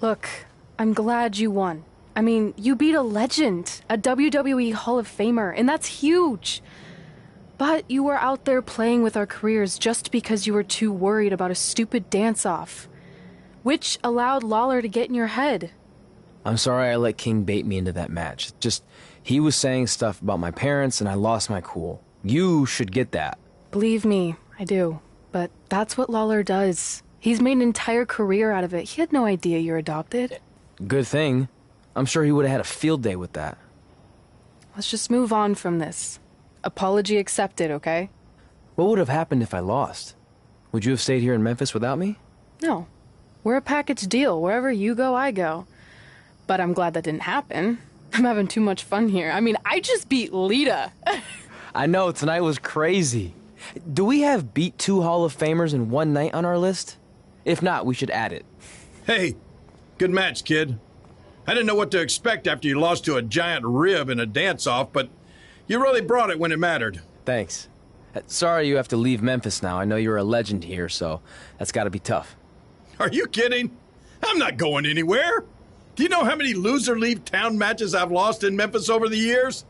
Look, I'm glad you won. I mean, you beat a legend, a WWE Hall of Famer, and that's huge. But you were out there playing with our careers just because you were too worried about a stupid dance-off, which allowed Lawler to get in your head. I'm sorry I let King bait me into that match. Just, he was saying stuff about my parents and I lost my cool. You should get that. Believe me, I do. But that's what Lawler does. He's made an entire career out of it. He had no idea you're adopted. Good thing. I'm sure he would have had a field day with that. Let's just move on from this. Apology accepted, okay? What would have happened if I lost? Would you have stayed here in Memphis without me? No. We're a package deal. Wherever you go, I go. But I'm glad that didn't happen. I'm having too much fun here. I mean, I just beat Lita. I know, tonight was crazy. Do we have beat 2 Hall of Famers in one night on our list? If not, we should add it. Hey, good match, kid. I didn't know what to expect after you lost to a giant rib in a dance-off, but you really brought it when it mattered. Thanks. Sorry you have to leave Memphis now. I know you're a legend here, so that's gotta be tough. Are you kidding? I'm not going anywhere. Do you know how many loser-leave-town matches I've lost in Memphis over the years?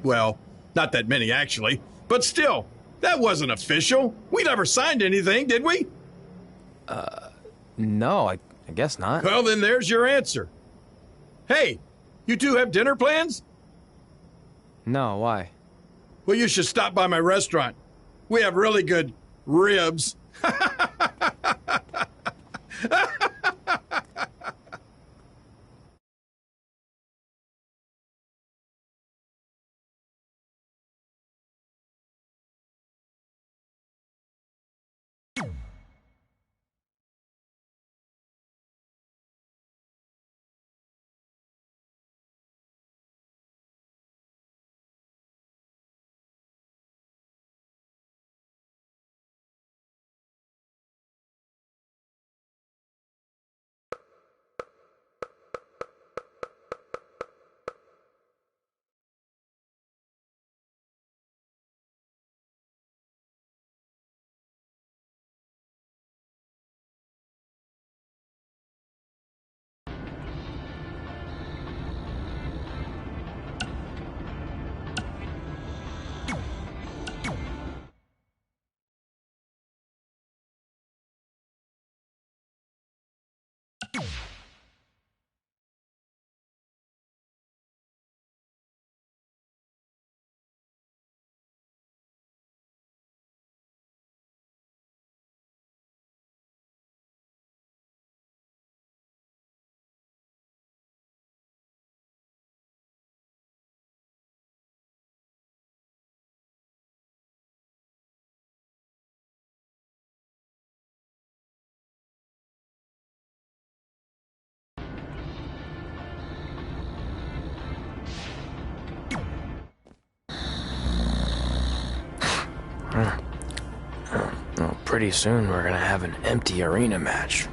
Well, not that many, actually. But still, that wasn't official. We never signed anything, did we? No, I guess not. Well, then there's your answer. Hey, you two have dinner plans? No, why? Well, you should stop by my restaurant. We have really good ribs. Well, pretty soon we're gonna have an empty arena match.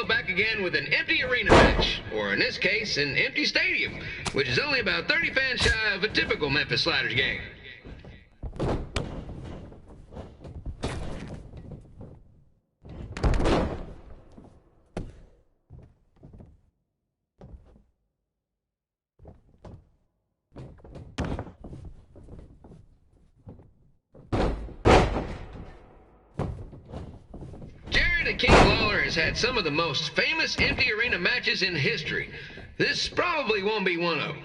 Back again with an empty arena match, or in this case, an empty stadium, which is only about 30 fans shy of a typical Memphis Sliders game. King Lawler has had some of the most famous empty arena matches in history. This probably won't be one of them.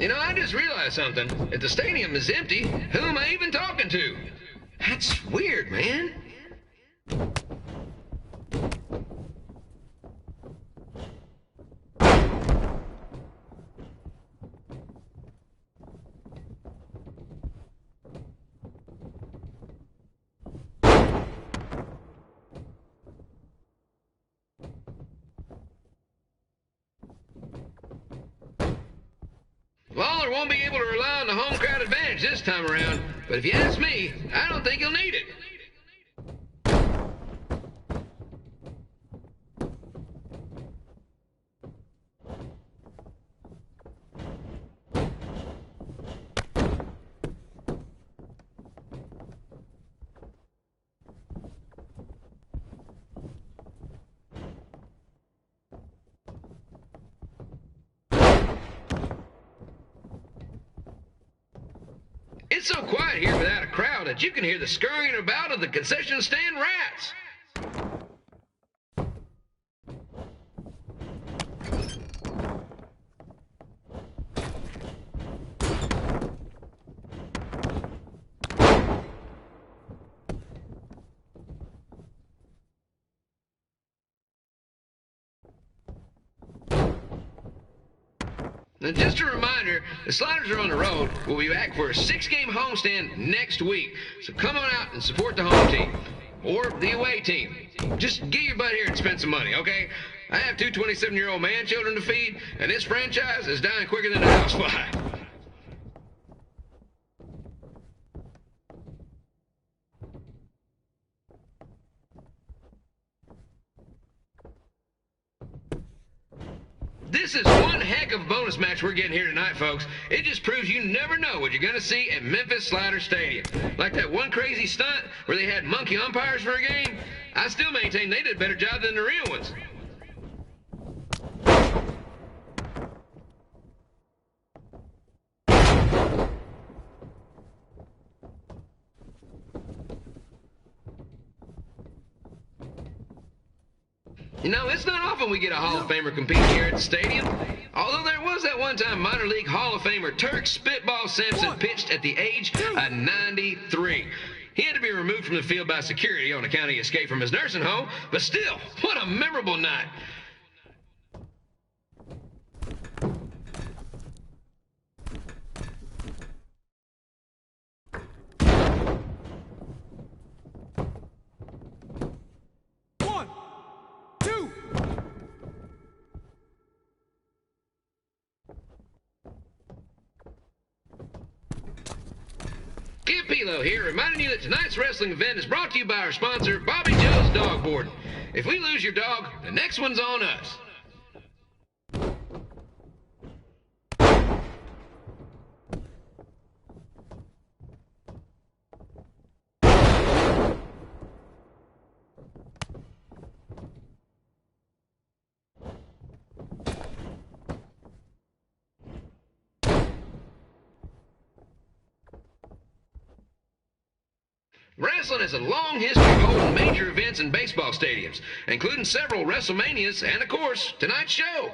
You know, I just realized something. If the stadium is empty, who am I even talking to? That's weird, man. Lawler won't be able to rely on the home crowd advantage this time around, but if you ask me, I don't think he'll need it. It's so quiet here without a crowd that you can hear the scurrying about of the concession stand rats. Now, just a reminder, the Sliders are on the road. We'll be back for a 6-game homestand next week. So come on out and support the home team. Or the away team. Just get your butt here and spend some money, okay? I have 2 27-year-old man-children to feed, and this franchise is dying quicker than a housefly. This is one heck of a bonus match we're getting here tonight, folks. It just proves you never know what you're going to see at Memphis Slider Stadium. Like that one crazy stunt where they had monkey umpires for a game. I still maintain they did a better job than the real ones. You know, it's not often we get a Hall of Famer competing here at the stadium. Although there was that one time minor league Hall of Famer Turk Spitball Sampson pitched at the age of 93. He had to be removed from the field by security on account he escaped from his nursing home, but still, what a memorable night. Pilo here, reminding you that tonight's wrestling event is brought to you by our sponsor, Bobby Joe's Dog Boarding. If we lose your dog, the next one's on us. Wrestling has a long history of holding major events in baseball stadiums, including several WrestleManias and, of course, tonight's show.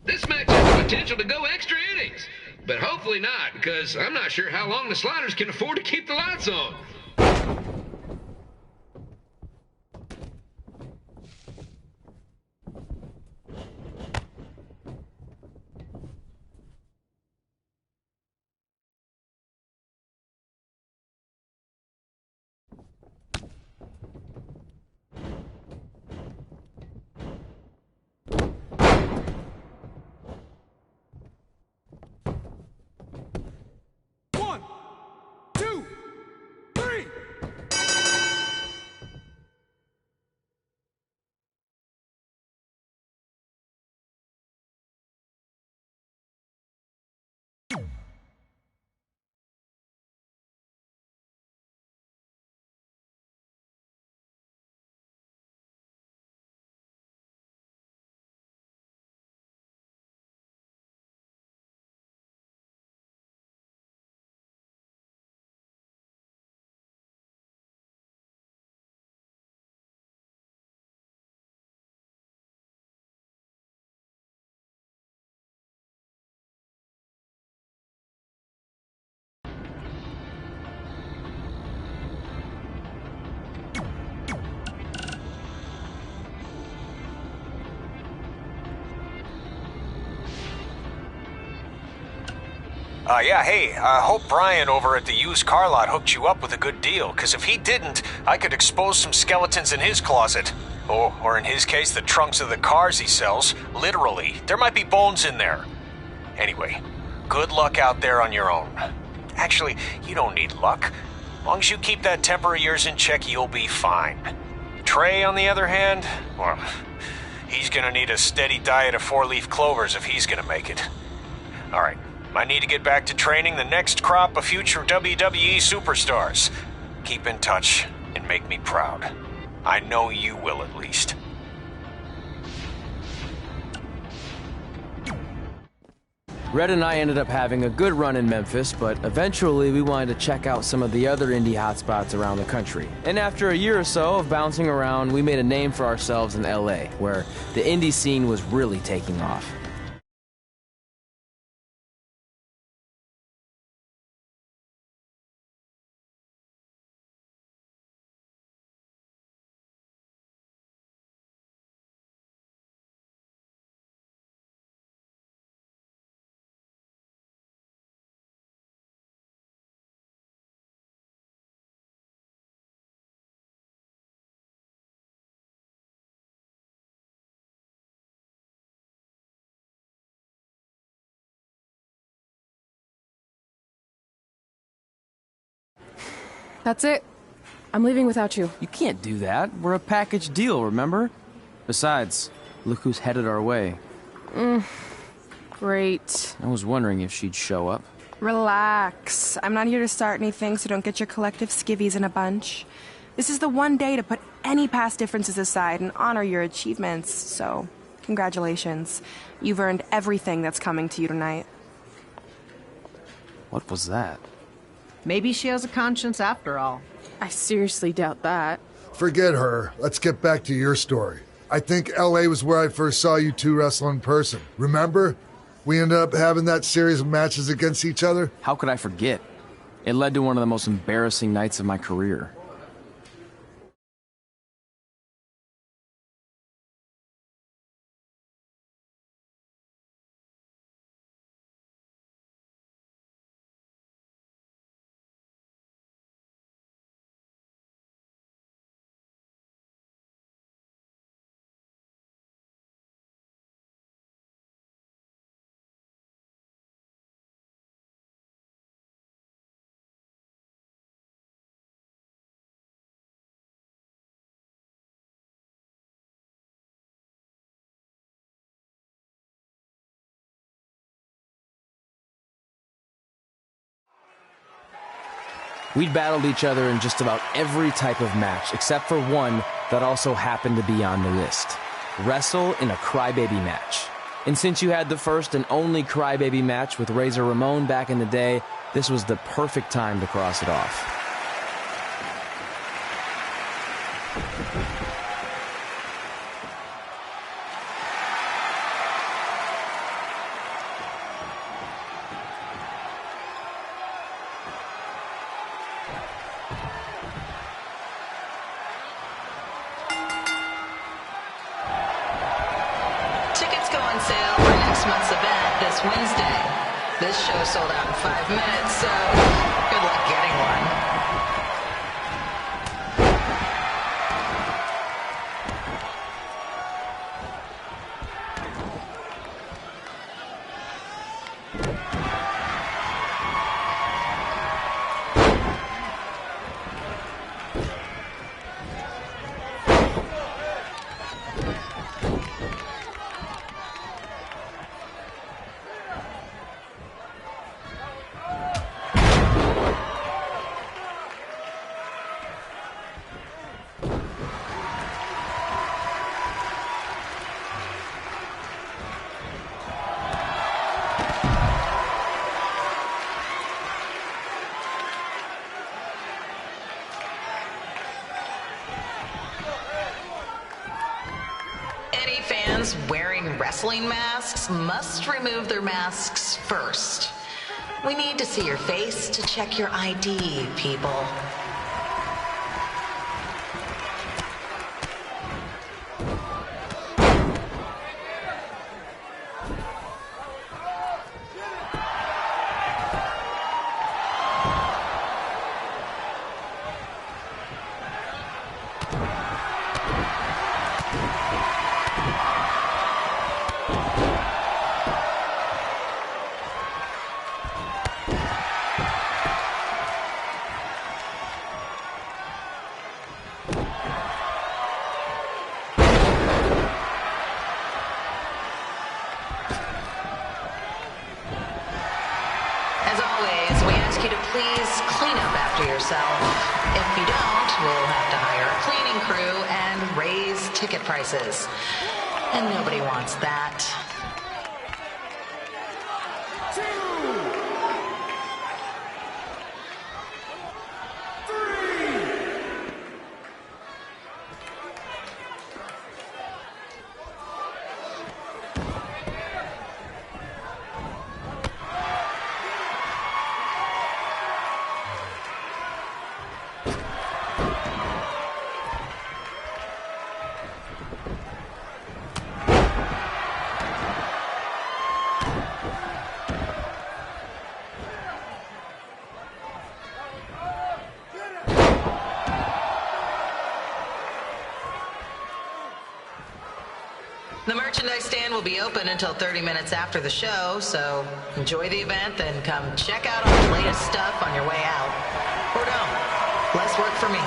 This match has the potential to go extra innings, but hopefully not, because I'm not sure how long the Sliders can afford to keep the lights on. Yeah, hey, I hope Brian over at the used car lot hooked you up with a good deal, because if he didn't, I could expose some skeletons in his closet. Or in his case, the trunks of the cars he sells. Literally. There might be bones in there. Anyway, good luck out there on your own. Actually, you don't need luck. As long as you keep that temper of yours in check, you'll be fine. Trey, on the other hand, well, he's gonna need a steady diet of 4-leaf clovers if he's gonna make it. Alright. I need to get back to training the next crop of future WWE superstars. Keep in touch and make me proud. I know you will, at least. Red and I ended up having a good run in Memphis, but eventually we wanted to check out some of the other indie hotspots around the country. And after a year or so of bouncing around, we made a name for ourselves in LA, where the indie scene was really taking off. That's it. I'm leaving without you. You can't do that. We're a package deal, remember? Besides, look who's headed our way. Great. I was wondering if she'd show up. Relax. I'm not here to start anything, so don't get your collective skivvies in a bunch. This is the one day to put any past differences aside and honor your achievements, so congratulations. You've earned everything that's coming to you tonight. What was that? Maybe she has a conscience after all. I seriously doubt that. Forget her. Let's get back to your story. I think LA was where I first saw you two wrestle in person. Remember? We ended up having that series of matches against each other. How could I forget? It led to one of the most embarrassing nights of my career. We'd battled each other in just about every type of match, except for one that also happened to be on the list. Wrestle in a crybaby match. And since you had the first and only crybaby match with Razor Ramon back in the day, this was the perfect time to cross it off. Tickets go on sale for next month's event this Wednesday. This show sold out in 5 minutes, so good luck getting one. Any fans wearing wrestling masks must remove their masks first. We need to see your face to check your ID, people. please clean up after yourself. If you don't, we'll have to hire a cleaning crew and raise ticket prices. And nobody wants that. The merchandise stand will be open until 30 minutes after the show, so enjoy the event, then come check out all the latest stuff on your way out. Or don't. Less work for me.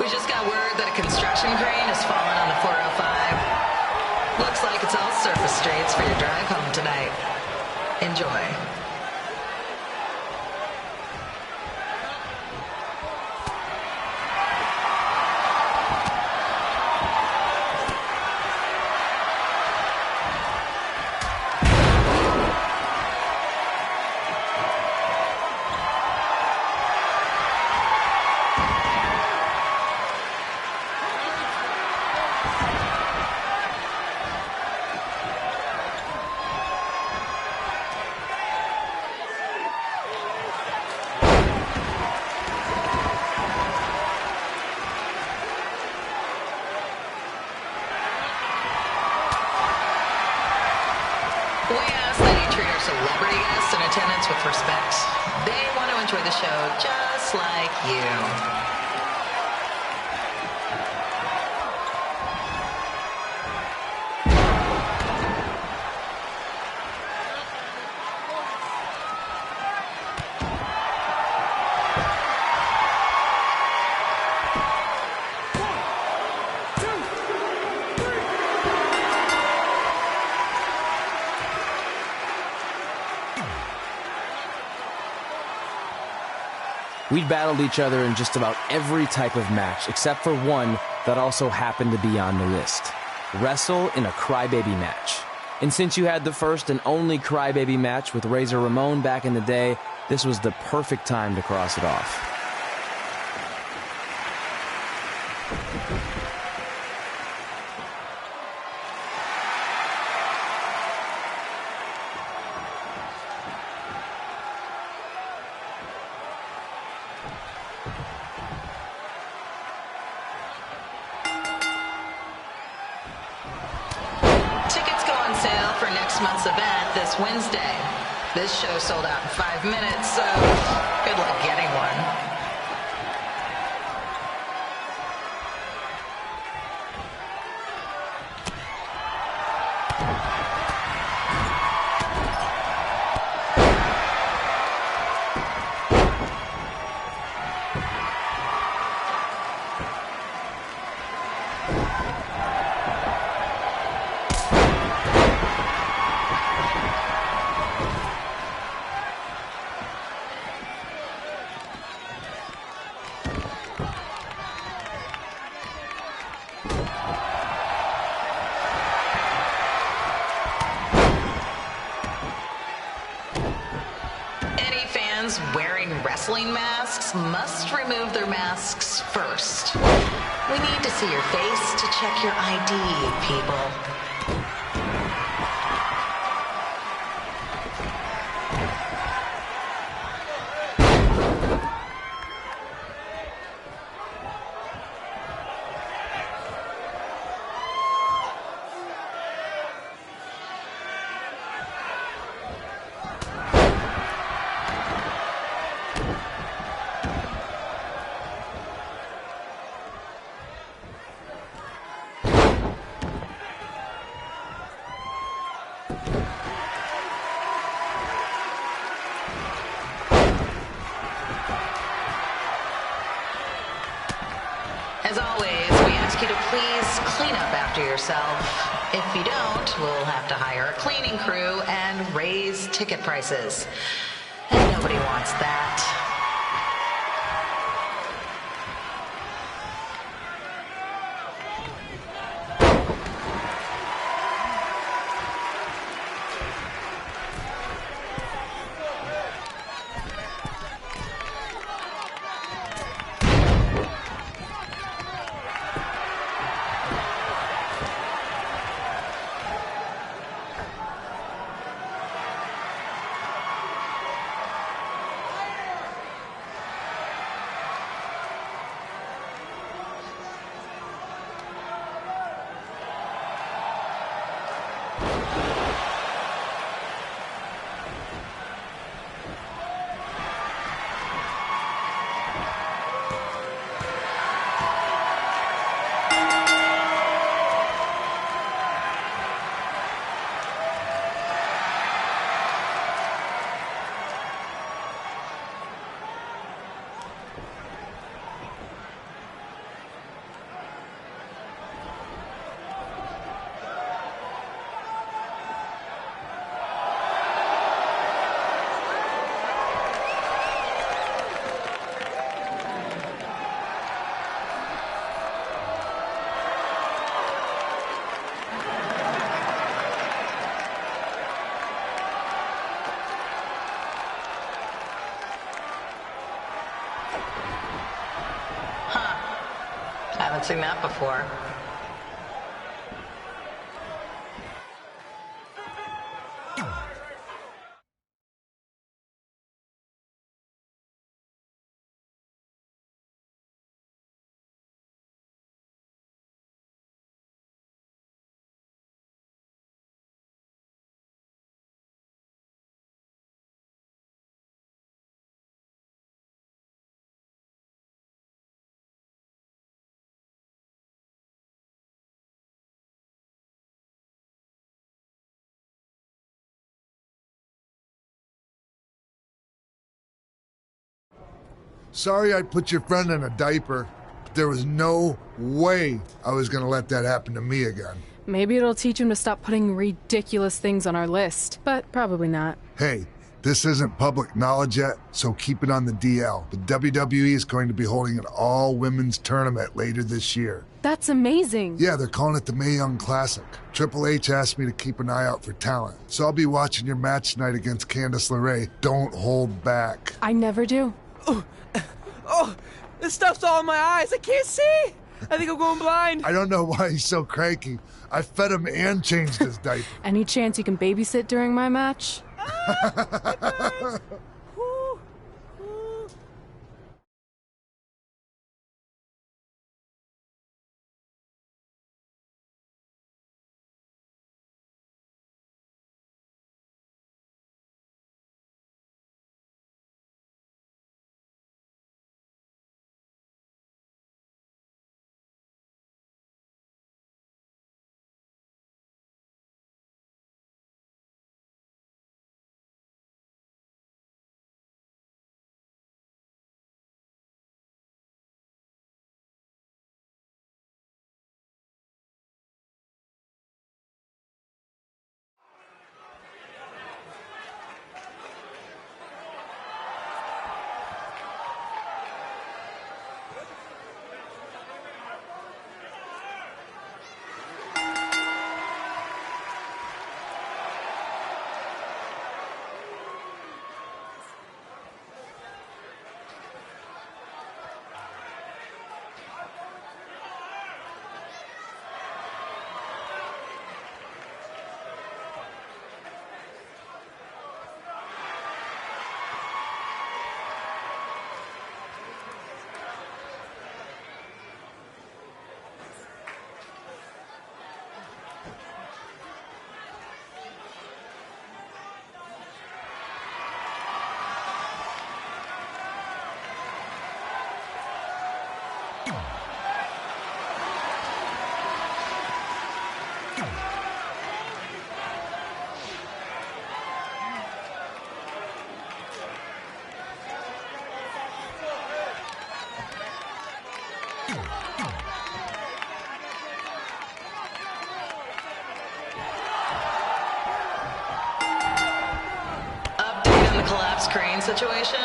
We just got word that a construction crane has fallen on the 405. Looks like it's all surface streets for your drive home tonight. Enjoy. We ask that you treat our celebrity guests in attendance with respect. They want to enjoy the show just like you. We'd battled each other in just about every type of match, except for one that also happened to be on the list. Wrestle in a crybaby match. And since you had the first and only crybaby match with Razor Ramon back in the day, this was the perfect time to cross it off. Tickets go on sale for next month's event this Wednesday. This show sold out in 5 minutes, so good luck getting one. Wearing wrestling masks must remove their masks first. We need to see your face to check your ID, people. As always, we ask you to please clean up after yourself. If you don't, we'll have to hire a cleaning crew and raise ticket prices. And nobody wants that. Haven't seen that before. Sorry I put your friend in a diaper, but there was no way I was gonna let that happen to me again. Maybe it'll teach him to stop putting ridiculous things on our list, but probably not. Hey, this isn't public knowledge yet, so keep it on the DL. The WWE is going to be holding an all-women's tournament later this year. That's amazing. Yeah, they're calling it the Mae Young Classic. Triple H asked me to keep an eye out for talent, so I'll be watching your match tonight against Candice LeRae. Don't hold back. I never do. Oh, this stuff's all in my eyes. I can't see. I think I'm going blind. I don't know why he's so cranky. I fed him and changed his diaper. Any chance you can babysit during my match? situation?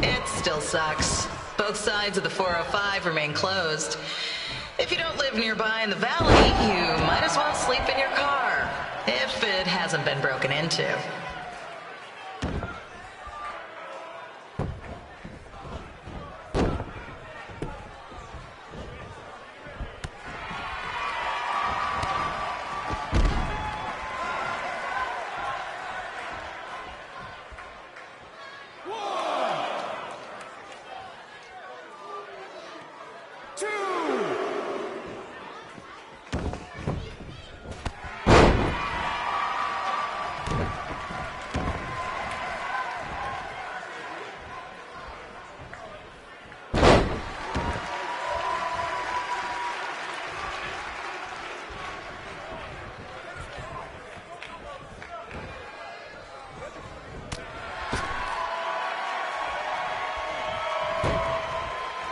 It still sucks. Both sides of the 405 remain closed. If you don't live nearby in the valley, you might as well sleep in your car, if it hasn't been broken into.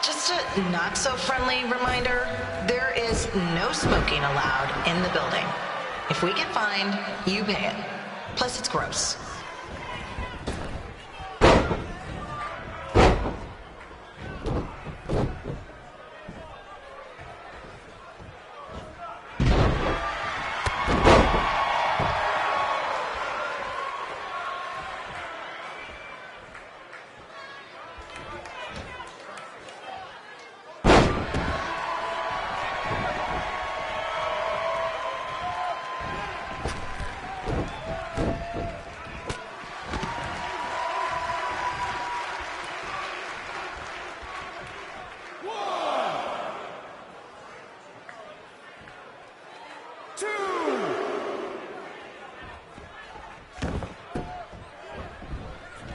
Just a not-so-friendly reminder, there is no smoking allowed in the building. If we get fined, you pay it. Plus, it's gross.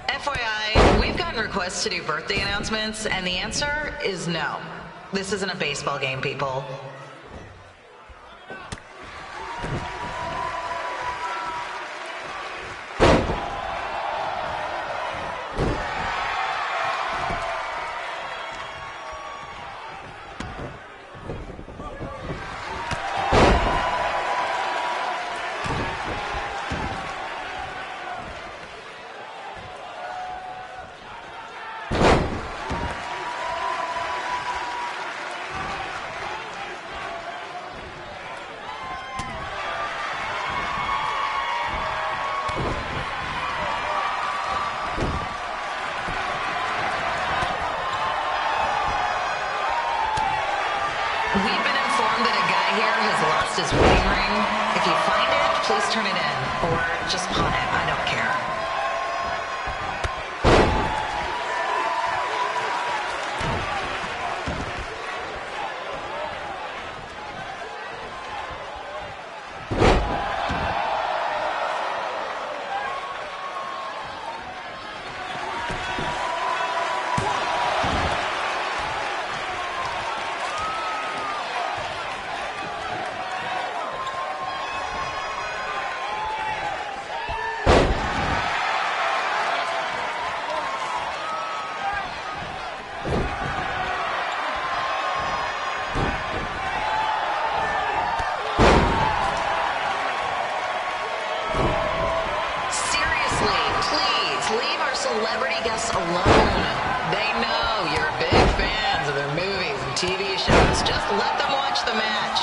FYI, we've gotten requests to do birthday announcements, and the answer is no. This isn't a baseball game, people. We've been informed that a guy here has lost his wedding ring. If you find it, please turn it in. Or just pawn it. I don't care. Celebrity guests alone. They know you're big fans of their movies and TV shows. Just let them watch the match.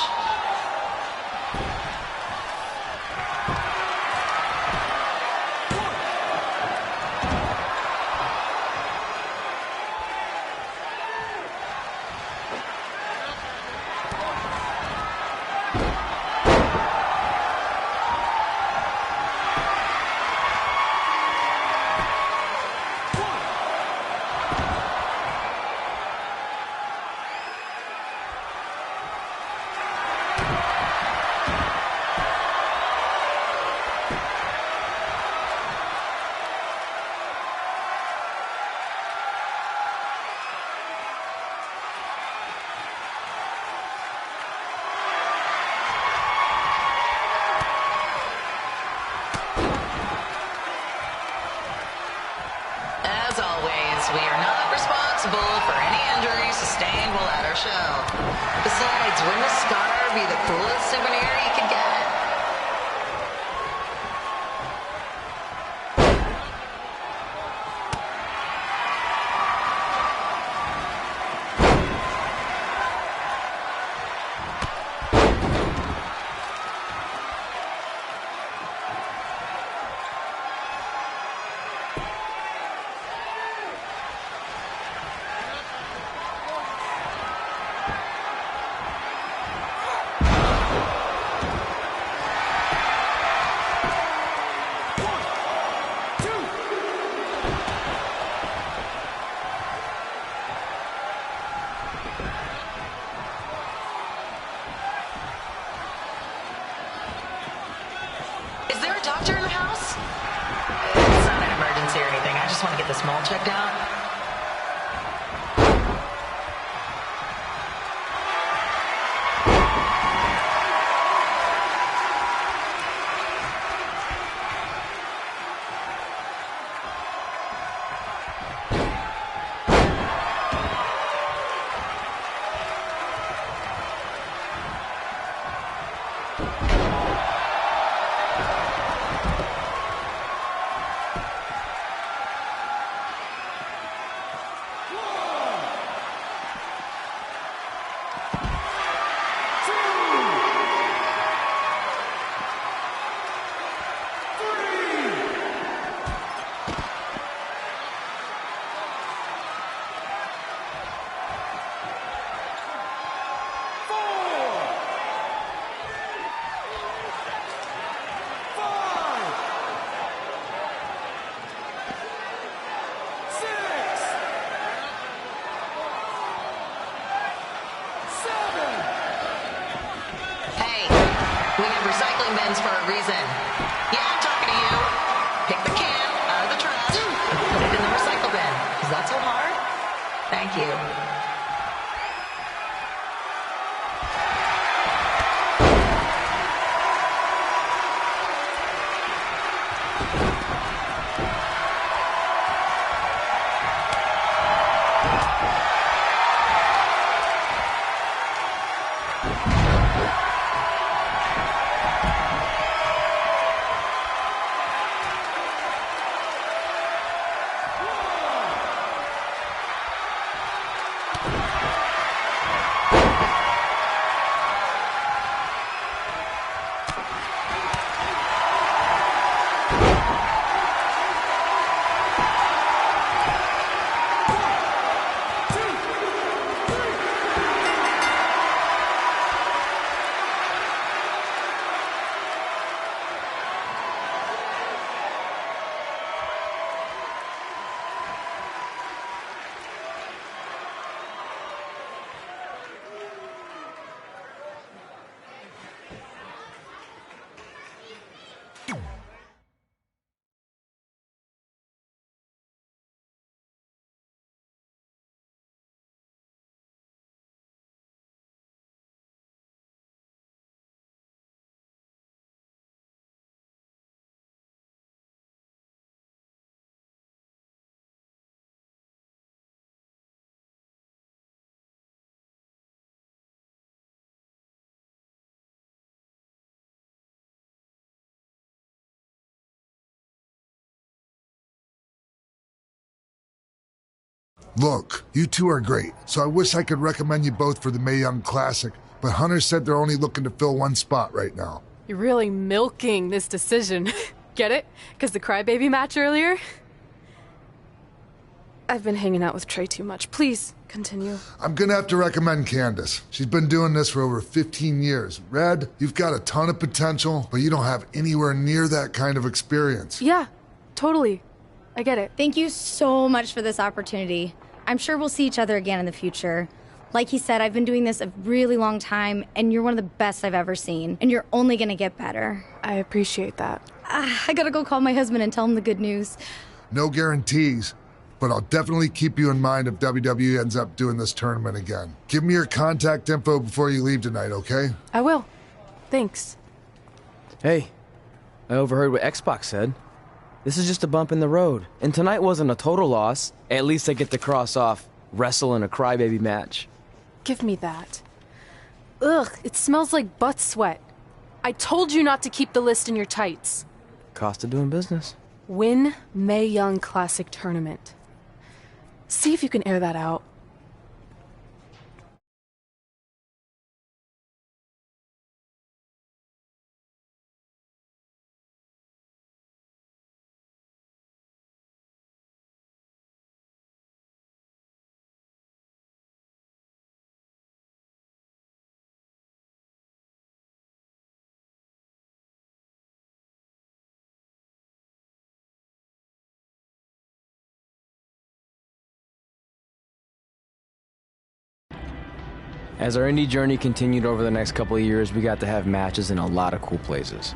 As always, we are not responsible for any injuries sustained while at our show. Besides, wouldn't a scar be the coolest souvenir you could get? get this mall checked out? We have recycling bins for a reason. Yeah, I'm talking to you. Pick the can out of the trash and put it in the recycle bin. Is that so hard? Thank you. Look, you two are great, so I wish I could recommend you both for the Mae Young Classic, but Hunter said they're only looking to fill one spot right now. You're really milking this decision. Get it? Because the crybaby match earlier? I've been hanging out with Trey too much. Please, continue. I'm gonna have to recommend Candace. She's been doing this for over 15 years. Red, you've got a ton of potential, but you don't have anywhere near that kind of experience. Yeah, totally. I get it. Thank you so much for this opportunity. I'm sure we'll see each other again in the future. Like he said, I've been doing this a really long time, and you're one of the best I've ever seen. And you're only gonna get better. I appreciate that. I gotta go call my husband and tell him the good news. No guarantees, but I'll definitely keep you in mind if WWE ends up doing this tournament again. Give me your contact info before you leave tonight, okay? I will. Thanks. Hey, I overheard what Xbox said. This is just a bump in the road, and tonight wasn't a total loss. At least I get to cross off wrestle in a crybaby match. Give me that. Ugh, it smells like butt sweat. I told you not to keep the list in your tights. Cost of doing business. Win Mae Young Classic Tournament. See if you can air that out. As our indie journey continued over the next couple of years, we got to have matches in a lot of cool places.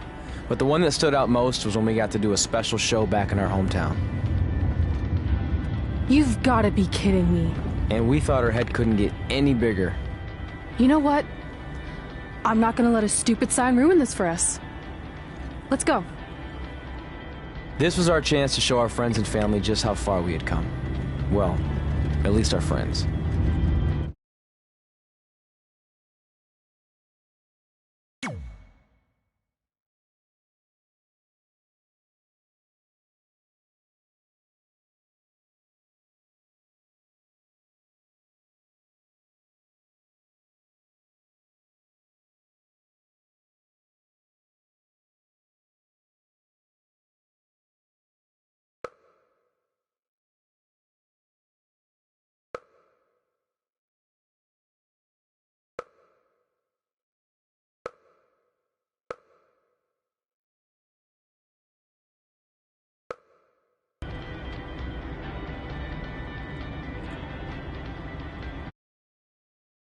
But the one that stood out most was when we got to do a special show back in our hometown. You've gotta be kidding me. And we thought her head couldn't get any bigger. You know what? I'm not gonna let a stupid sign ruin this for us. Let's go. This was our chance to show our friends and family just how far we had come. Well, at least our friends.